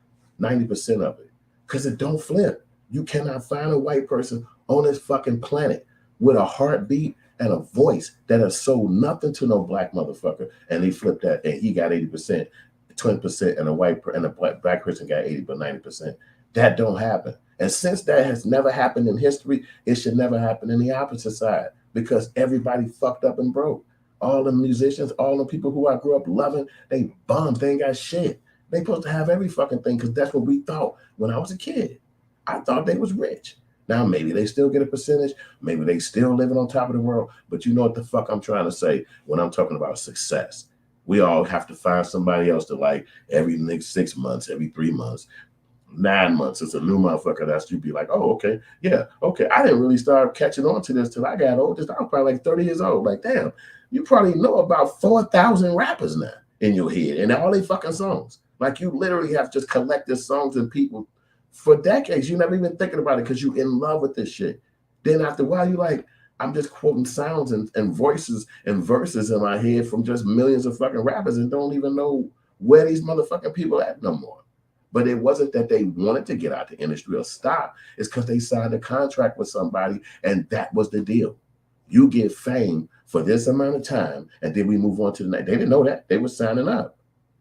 90% of it. Because it don't flip. You cannot find a white person on this fucking planet with a heartbeat and a voice that has sold nothing to no black motherfucker. And he flipped that and he got 80%, 20%, and a black person got 80 but 90%. That don't happen. And since that has never happened in history, it should never happen in the opposite side because everybody fucked up and broke. All the musicians, all the people who I grew up loving, they bums. They ain't got shit. They supposed to have every fucking thing because that's what we thought when I was a kid. I thought they was rich. Now maybe they still get a percentage. Maybe they still living on top of the world. But you know what the fuck I'm trying to say when I'm talking about success. We all have to find somebody else to like every next 6 months, every 3 months. 9 months, it's a new motherfucker that you be like, oh, okay, yeah, okay. I didn't really start catching on to this till I got old. I was probably like 30 years old. Like, damn, you probably know about 4,000 rappers now in your head and all they fucking songs. Like you literally have just collected songs and people for decades. You never even thinking about it because you in love with this shit. Then after a while, you like, I'm just quoting sounds and voices and verses in my head from just millions of fucking rappers and don't even know where these motherfucking people at no more. But it wasn't that they wanted to get out the industry or stop. It's because they signed a contract with somebody and that was the deal. You get fame for this amount of time and then we move on to the next. They didn't know that. They were signing up.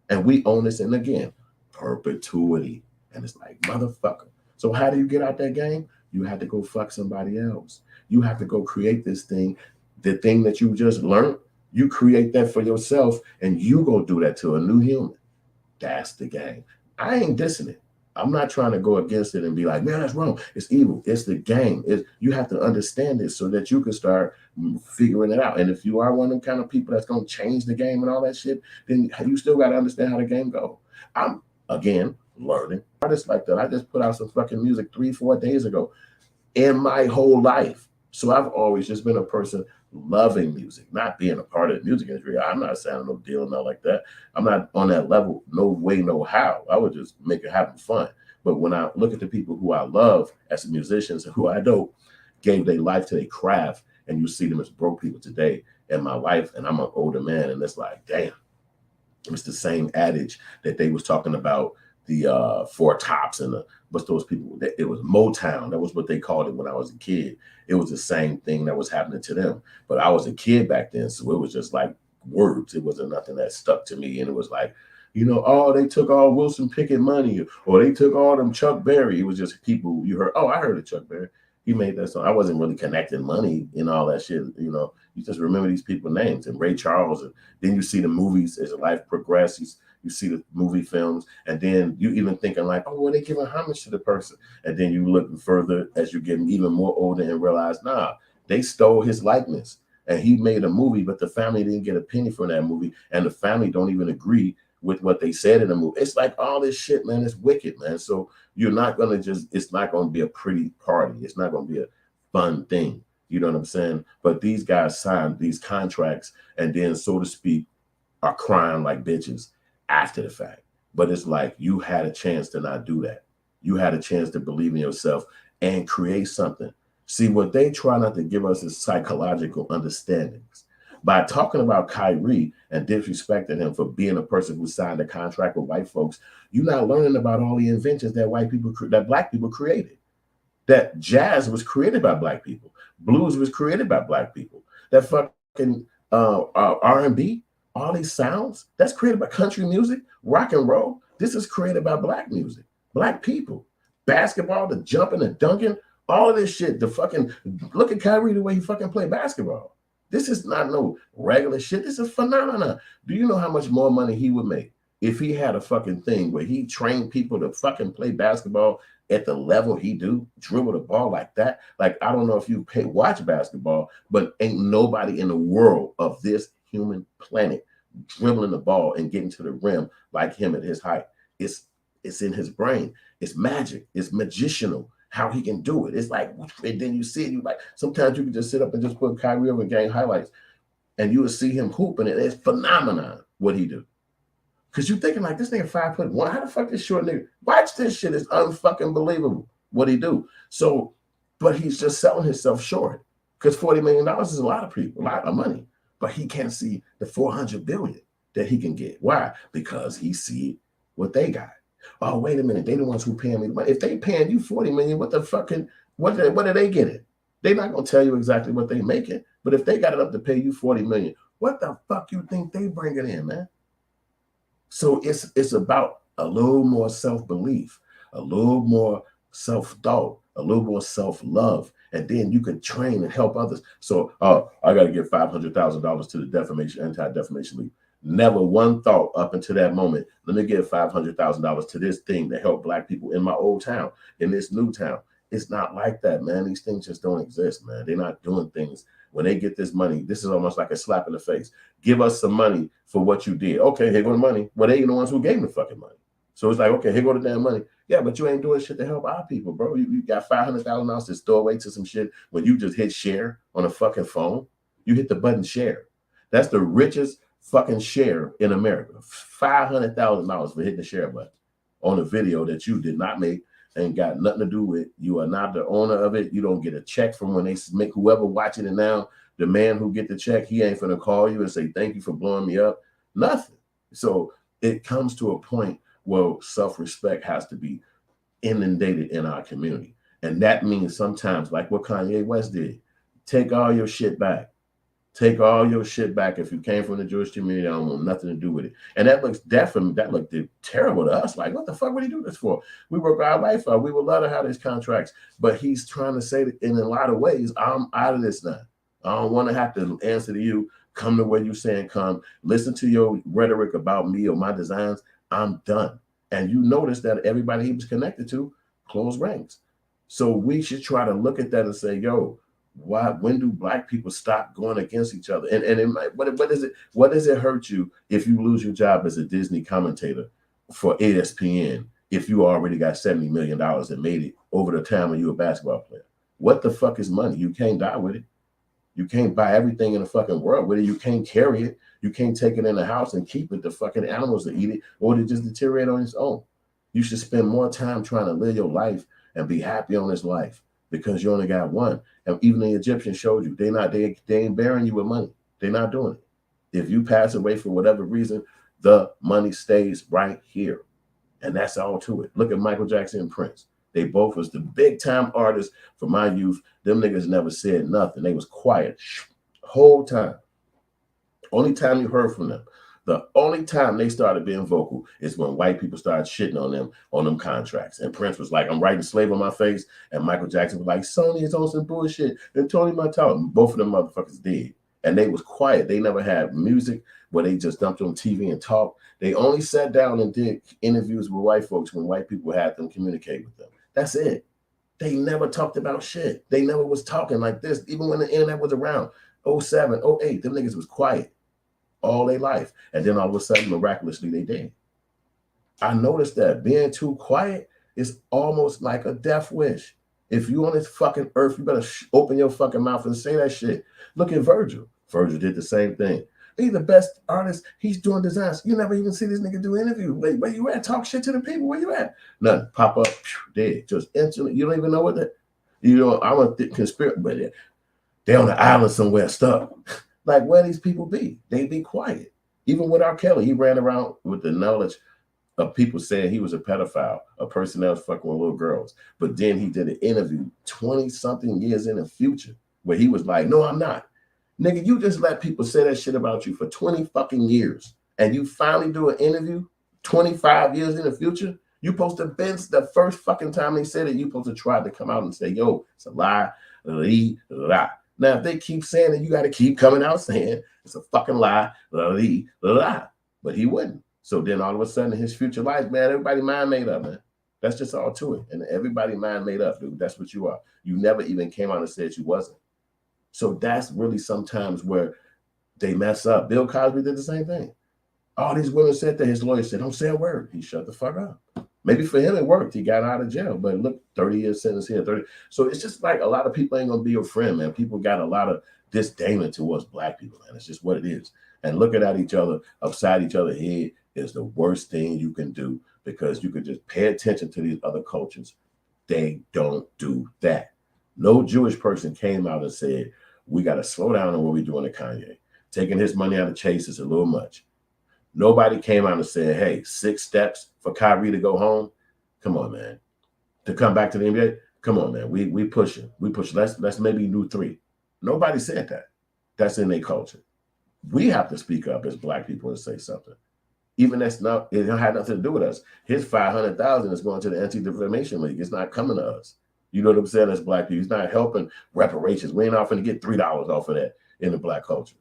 And we own this in again, perpetuity. And it's like, motherfucker. So how do you get out that game? You have to go fuck somebody else. You have to go create this thing, the thing that you just learned. You create that for yourself and you go do that to a new human. That's the game. I ain't dissing it. I'm not trying to go against it and be like, man, that's wrong. It's evil. It's the game. You have to understand it so that you can start figuring it out. And if you are one of them kind of people that's going to change the game and all that shit, then you still got to understand how the game goes. I'm, again, learning. Artists like that. I just put out some fucking music 3-4 days ago in my whole life. So I've always just been a person loving music, not being a part of the music industry. I'm not signing no deal, not like that. I'm not on that level, no way, no how. I would just make it happen fun. But when I look at the people who I love as musicians and who I know gave their life to their craft, and you see them as broke people today in my life, and I'm an older man, and it's like, damn, it's the same adage that they was talking about the Four Tops and what's those people? It was Motown. That was what they called it when I was a kid. It was the same thing that was happening to them. But I was a kid back then, so it was just like words. It wasn't nothing that stuck to me. And it was like, you know, oh, they took all Wilson Pickett money, or they took all them Chuck Berry. It was just people you heard. Oh, I heard of Chuck Berry. He made that song. I wasn't really connecting money and all that shit. You know, you just remember these people's names and Ray Charles. And then you see the movies as life progresses. You see the movie films, and then you even thinking like, oh, well, they giving homage to the person. And then you look further as you're getting even more older and realize, nah, they stole his likeness. And he made a movie, but the family didn't get a penny from that movie. And the family don't even agree with what they said in the movie. It's like all this shit, man, it's wicked, man. So you're not going to just, it's not going to be a pretty party. It's not going to be a fun thing. You know what I'm saying? But these guys signed these contracts and then, so to speak, are crying like bitches after the fact. But it's like you had a chance to not do that. You had a chance to believe in yourself and create something. See, what they try not to give us is psychological understandings. By talking about Kyrie and disrespecting him for being a person who signed a contract with white folks, you're not learning about all the inventions that that black people created. That jazz was created by black people. Blues was created by black people. That fucking R&B, all these sounds, that's created by country music, rock and roll. This is created by black music, black people. Basketball, the jumping, the dunking, all of this shit. The fucking, look at Kyrie, the way he fucking play basketball. This is not no regular shit. This is phenomenon. Do you know how much more money he would make if he had a fucking thing where he trained people to fucking play basketball at the level he do, dribble the ball like that? Like, I don't know if you watch basketball, but ain't nobody in the world of this human planet dribbling the ball and getting to the rim like him at his height. It's in his brain. It's magic. It's magicianal how he can do it. It's like, and then you see it, you like, sometimes you can just sit up and just put Kyrie Irving game highlights and you will see him hooping, and it's phenomenon what he do. Because you thinking like, this nigga 5'1", how the fuck this short nigga? Watch this shit. It's unfucking believable what he do. So, but he's just selling himself short. Because $40 million is a lot of people, a lot of money. But he can't see the 400 billion that he can get. Why? Because he see what they got. Oh, wait a minute. They the ones who paying me the money. If they paying you 40 million, what the fucking, what are they getting? They're not going to tell you exactly what they making. But if they got it up to pay you 40 million, what the fuck you think they bringing in, man? So it's about a little more self-belief, a little more self-thought, a little more self-love, and then you can train and help others. So, I got to give $500,000 to the defamation, anti-defamation league. Never one thought up until that moment, let me give $500,000 to this thing to help Black people in my old town, in this new town. It's not like that, man. These things just don't exist, man. They're not doing things. When they get this money, this is almost like a slap in the face. Give us some money for what you did. Okay, here go the money. Well, they the ones who gave me the fucking money. So it's like, okay, here go the damn money. Yeah, but you ain't doing shit to help our people, bro. You got $500,000 to store away to some shit when you just hit share on a fucking phone. You hit the button share. That's the richest fucking share in America. $500,000 for hitting the share button on a video that you did not make. Ain't got nothing to do with. You are not the owner of it. You don't get a check from when they make, whoever watching it now, the man who get the check, he ain't finna call you and say, thank you for blowing me up. Nothing. So it comes to a point where self-respect has to be inundated in our community. And that means sometimes, like what Kanye West did, take all your shit back. Take all your shit back. If you came from the Jewish community, I don't want nothing to do with it. And that looks definitely, that looked terrible to us. Like, what the fuck would he do this for? We work our life out. We would love to have these contracts. But he's trying to say that in a lot of ways, I'm out of this now. I don't want to have to answer to you, come to where you saying come, listen to your rhetoric about me or my designs. I'm done. And you notice that everybody he was connected to closed ranks. So we should try to look at that and say, yo, why? When do Black people stop going against each other? And it might, what is it? What does it hurt you if you lose your job as a Disney commentator for ESPN if you already got $70 million and made it over the time when you were a basketball player? What the fuck is money? You can't die with it. You can't buy everything in the fucking world with it. You can't carry it. You can't take it in the house and keep it. The fucking animals to eat it or to just deteriorate on its own. You should spend more time trying to live your life and be happy on this life, because you only got one. And even the Egyptians showed you, they ain't bearing you with money. They're not doing it. If you pass away for whatever reason, the money stays right here. And that's all to it. Look at Michael Jackson and Prince. They both was the big time artists for my youth. Them niggas never said nothing. They was quiet whole time. Only time you heard from them. The only time they started being vocal is when white people started shitting on them contracts. And Prince was like, I'm writing slave on my face. And Michael Jackson was like, Sony is on some bullshit. And Tony Montana, both of them motherfuckers did. And they was quiet. They never had music where they just dumped on TV and talked. They only sat down and did interviews with white folks when white people had them communicate with them. That's it. They never talked about shit. They never was talking like this. Even when the internet was around, 07, 08, them niggas was quiet all their life. And then all of a sudden, miraculously, they did. I noticed that being too quiet is almost like a death wish. If you on this fucking earth, you better open your fucking mouth and say that shit. Look at Virgil. Virgil did the same thing. He's the best artist. He's doing designs. You never even see this nigga do interviews. Where you at? Talk shit to the people. Where you at? Nothing. Pop up. Dead. Just instantly. You don't even know what that. You know, I'm a conspiracy, but they're on an island somewhere stuck. Like, where these people be? They be quiet. Even with R. Kelly, he ran around with the knowledge of people saying he was a pedophile, a person that was fucking with little girls. But then he did an interview 20-something years in the future where he was like, no, I'm not. Nigga, you just let people say that shit about you for 20 fucking years. And you finally do an interview 25 years in the future? You supposed to been the first fucking time they said it, you supposed to try to come out and say, yo, it's a lie, lie. Now, if they keep saying it, you got to keep coming out saying it's a fucking lie, lie. But he wouldn't. So then all of a sudden, his future life, man, everybody mind made up, man. That's just all to it. And everybody mind made up, dude. That's what you are. You never even came out and said you wasn't. So that's really sometimes where they mess up. Bill Cosby did the same thing. All these women said that. His lawyer said, don't say a word. He shut the fuck up. Maybe for him it worked. He got out of jail. But look, 30 years sentence here, 30. So it's just like a lot of people ain't going to be your friend, man. People got a lot of disdain towards Black people, man. It's just what it is. And looking at each other, upside each other's head, is the worst thing you can do, because you could just pay attention to these other cultures. They don't do that. No Jewish person came out and said, we got to slow down on what we're doing to Kanye. Taking his money out of Chase is a little much. Nobody came out and said, hey, 6 steps for Kyrie to go home. Come on, man. To come back to the NBA. Come on, man. We pushing. We push. Let's maybe do 3. Nobody said that. That's in their culture. We have to speak up as Black people and say something. Even that's not, it had nothing to do with us. His 500,000 is going to the Anti-Defamation League. It's not coming to us. You know what I'm saying? As Black people, he's not helping reparations. We ain't offering to get $3 off of that in the Black culture.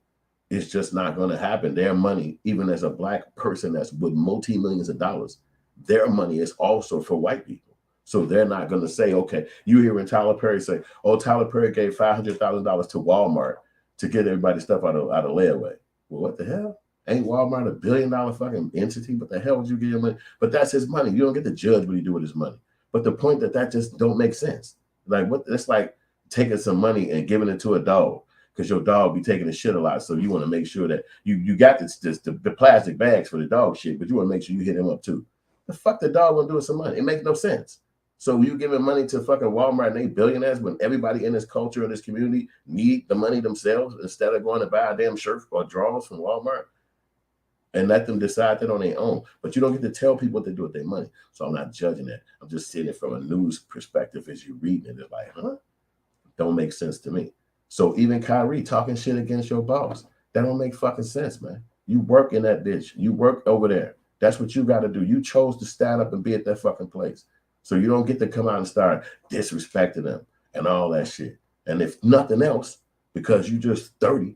It's just not going to happen. Their money, even as a Black person that's with multi-millions of dollars, their money is also for white people. So they're not going to say, okay, you hearing Tyler Perry say, oh, Tyler Perry gave $500,000 to Walmart to get everybody's stuff out of layaway. Well, what the hell? Ain't Walmart a $1 billion fucking entity? What the hell would you give him money? But that's his money. You don't get to judge what he do with his money. But the point that just don't make sense. Like, what? It's like taking some money and giving it to a dog, because your dog be taking the shit a lot. So you want to make sure that you got the plastic bags for the dog shit, but you want to make sure you hit him up too. The fuck the dog want to do with some money? It makes no sense. So you giving money to fucking Walmart and they billionaires when everybody in this culture, in this community, need the money themselves instead of going to buy a damn shirt or drawers from Walmart and let them decide that on their own. But you don't get to tell people what to do with their money. So I'm not judging that. I'm just seeing it from a news perspective as you're reading it. It's like, huh? Don't make sense to me. So even Kyrie talking shit against your boss, that don't make fucking sense, man. You work in that bitch. You work over there. That's what you got to do. You chose to stand up and be at that fucking place. So you don't get to come out and start disrespecting them and all that shit. And if nothing else, because you just 30,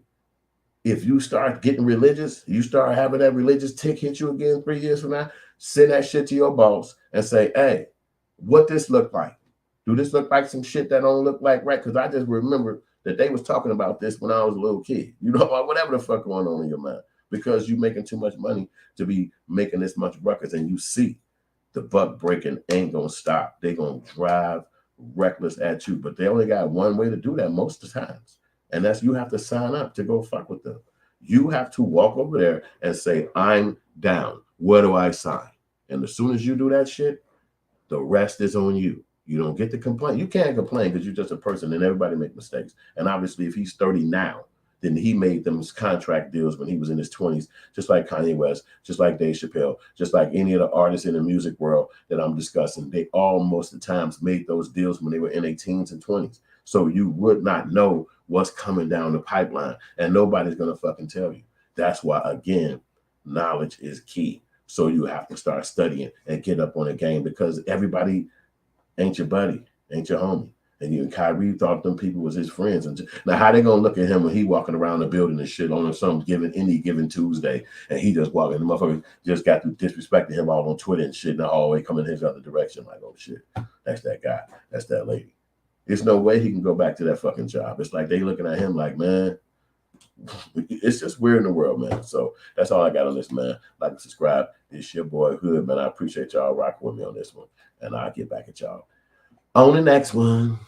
if you start getting religious, you start having that religious tick hit you again 3 years from now, send that shit to your boss and say, hey, what this look like? Do this look like some shit that don't look like right? Because I just remember that they was talking about this when I was a little kid. You know, whatever the fuck going on in your mind. Because you making too much money to be making this much ruckus, and you see the buck breaking ain't gonna stop. They gonna drive reckless at you, but they only got one way to do that most of the times, and that's you have to sign up to go fuck with them. You have to walk over there and say, I'm down. Where do I sign? And as soon as you do that shit, the rest is on you. You don't get to complain. You can't complain because you're just a person and everybody make mistakes. And obviously, if he's 30 now, then he made them contract deals when he was in his 20s, just like Kanye West, just like Dave Chappelle, just like any of the artists in the music world that I'm discussing. They all most of the times made those deals when they were in their teens and 20s. So you would not know what's coming down the pipeline, and nobody's going to fucking tell you. That's why, again, knowledge is key. So you have to start studying and get up on the game, because everybody ain't your buddy, ain't your homie. And you and Kyrie thought them people was his friends. And now how they gonna look at him when he walking around the building and shit on some any given Tuesday, and he just walking, the motherfucker just got to disrespecting him all on Twitter and shit, and the hallway coming his other direction, like, oh shit, that's that guy, that's that lady. There's no way he can go back to that fucking job. It's like they looking at him like, man, it's just weird in the world, man. So that's all I got on this, man. Like and subscribe. It's your boy Hood, man. I appreciate y'all rocking with me on this one, and I'll get back at y'all on the next one.